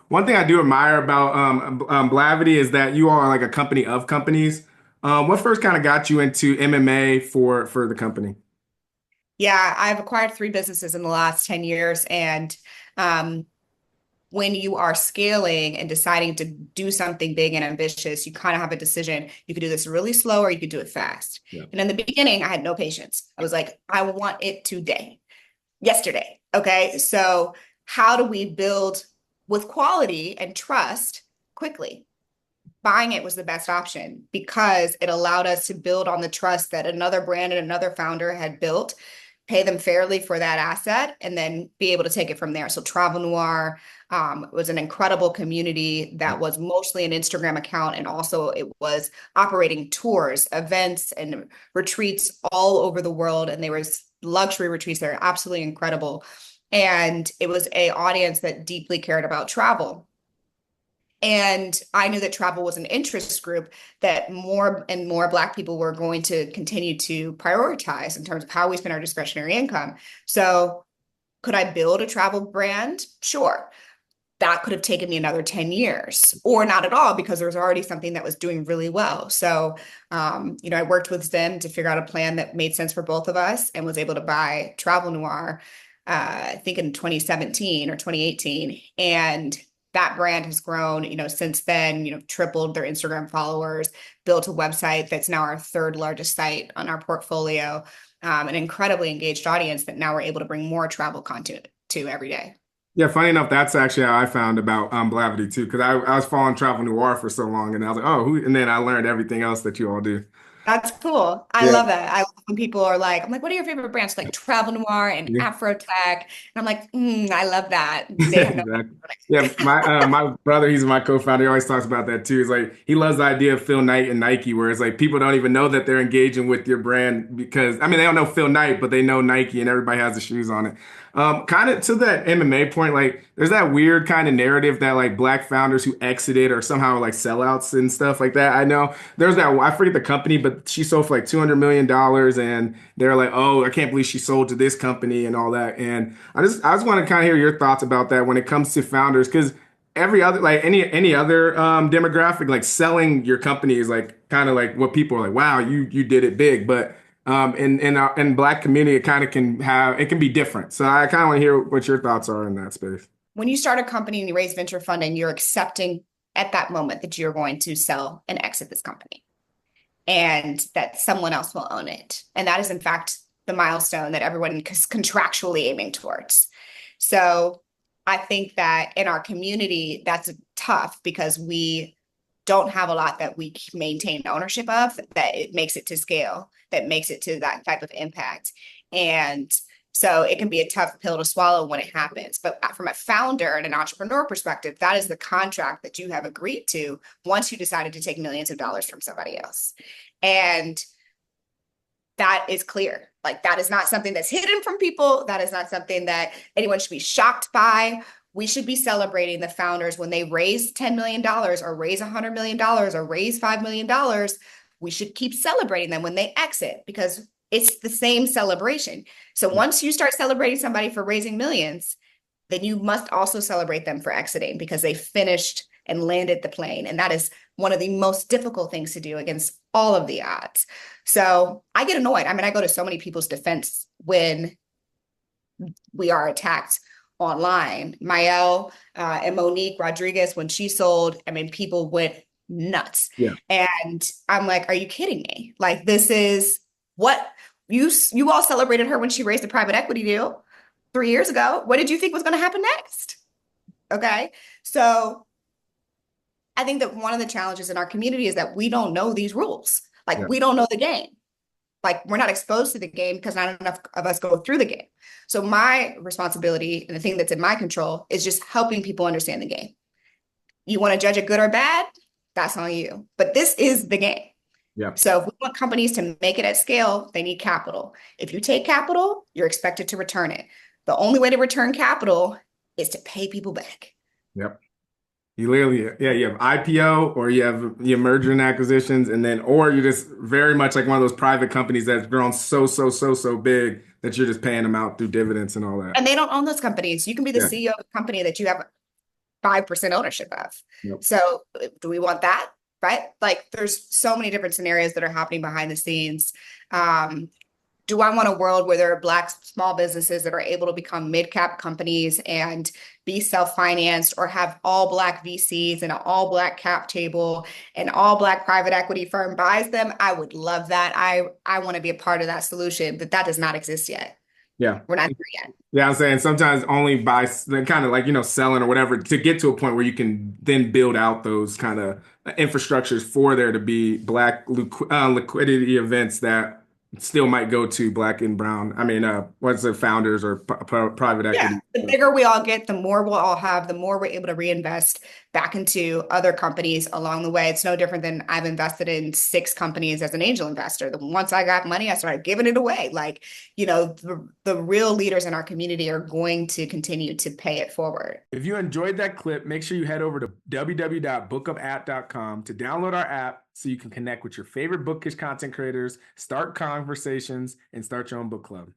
One thing I do admire about Blavity is that you all are like a company of companies. What first kind of got you into MMA for the company? Yeah, I've acquired three businesses in the last 10 years. And um, when you are scaling and deciding to do something big and ambitious, you kind of have a decision. You could do this really slow or you could do it fast. Yeah. And in the beginning, I had no patience. I was like, I want it today, yesterday. Okay. So, how do we build with quality and trust quickly? Buying it was the best option because it allowed us to build on the trust that another brand and another founder had built, pay them fairly for that asset, and then be able to take it from there. So Travel Noir was an incredible community that was mostly an Instagram account, and also it was operating tours, events, and retreats all over the world. And there was luxury retreats that are absolutely incredible. And it was a audience that deeply cared about travel. And I knew that travel was an interest group that more and more Black people were going to continue to prioritize in terms of how we spend our discretionary income. So, could I build a travel brand? Sure. That could have taken me another 10 years or not at all because there was already something that was doing really well. So, I worked with them to figure out a plan that made sense for both of us and was able to buy Travel Noir, I think in 2017 or 2018. And that brand has grown, since then, tripled their Instagram followers, built a website that's now our third largest site on our portfolio, an incredibly engaged audience that now we're able to bring more travel content to every day. Yeah, funny enough, that's actually how I found about Blavity too, because I was following Travel Noir for so long, and I was like, oh, who? And then I learned everything else that you all do. That's cool. I Yeah, love that. I love when people are like, I'm like, what are your favorite brands? Like Travel Noir and yeah. Afro Tech. And I'm like, I love that. They have no. Exactly. Yeah, my brother, he's my co-founder. He always talks about that too. He's like he loves the idea of Phil Knight and Nike, where it's like people don't even know that they're engaging with your brand because I mean they don't know Phil Knight, but they know Nike, and everybody has the shoes on it. Kind of to that MMA point, like there's that weird kind of narrative that like black founders who exited are somehow like sellouts and stuff like that. I know there's that I forget the company, but she sold for like $200 million, and they're like, oh, I can't believe she sold to this company and all that. And I just want to kind of hear your thoughts about that when it comes to founders, because every other like any other demographic, like selling your company is like kind of like what people are like, wow, you did it big. But in Black community, it kind of can be different. So I kind of want to hear what your thoughts are in that space. When you start a company and you raise venture funding, you're accepting at that moment that you're going to sell and exit this company and that someone else will own it. And that is, in fact, the milestone that everyone is contractually aiming towards. So I think that in our community, that's tough because we don't have a lot that we maintain ownership of, that it makes it to scale, that makes it to that type of impact. And so it can be a tough pill to swallow when it happens. But from a founder and an entrepreneur perspective, that is the contract that you have agreed to once you decided to take millions of dollars from somebody else. And that is clear. Like that is not something that's hidden from people. That is not something that anyone should be shocked by. We should be celebrating the founders when they raise $10 million or raise $100 million or raise $5 million. We should keep celebrating them when they exit because it's the same celebration. So once you start celebrating somebody for raising millions, then you must also celebrate them for exiting because they finished and landed the plane. And that is one of the most difficult things to do against all of the odds. So I get annoyed. I mean, I go to so many people's defense when we are attacked online. Mael and Monique Rodriguez, when she sold, I mean, people went nuts. Yeah. And I'm like, are you kidding me? Like, this is what you all celebrated her when she raised a private equity deal 3 years ago. What did you think was going to happen next? Okay. So I think that one of the challenges in our community is that we don't know these rules. Like, Yeah. we don't know the game. Like, we're not exposed to the game because not enough of us go through the game. So my responsibility and the thing that's in my control is just helping people understand the game. You want to judge it good or bad? That's on you. But this is the game. Yeah. So if we want companies to make it at scale, they need capital. If you take capital, you're expected to return it. The only way to return capital is to pay people back. Yep. You literally, yeah, you have IPO or you have your merger and acquisitions, and then, or you're just very much like one of those private companies that's grown so big that you're just paying them out through dividends and all that. And they don't own those companies. You can be the Yeah. CEO of a company that you have 5% ownership of. Yep. So do we want that? Right? Like there's so many different scenarios that are happening behind the scenes. Do I want a world where there are Black small businesses that are able to become mid-cap companies and be self-financed, or have all Black VCs and an all Black cap table and all Black private equity firm buys them? I would love that. I want to be a part of that solution, but that does not exist yet. Yeah. We're not there yet. Yeah, I'm saying sometimes only by kind of like, selling or whatever to get to a point where you can then build out those kind of infrastructures for there to be Black liquidity events that still might go to Black and brown. I mean, what's the founders or private Yeah, equity? the bigger we all get, the more we'll all have, the more we're able to reinvest back into other companies along the way. It's no different than I've invested in 6 companies as an angel investor. Once I got money, I started giving it away. Like, the real leaders in our community are going to continue to pay it forward. If you enjoyed that clip, make sure you head over to www.bookupapp.com to download our app so you can connect with your favorite bookish content creators, start conversations, and start your own book club.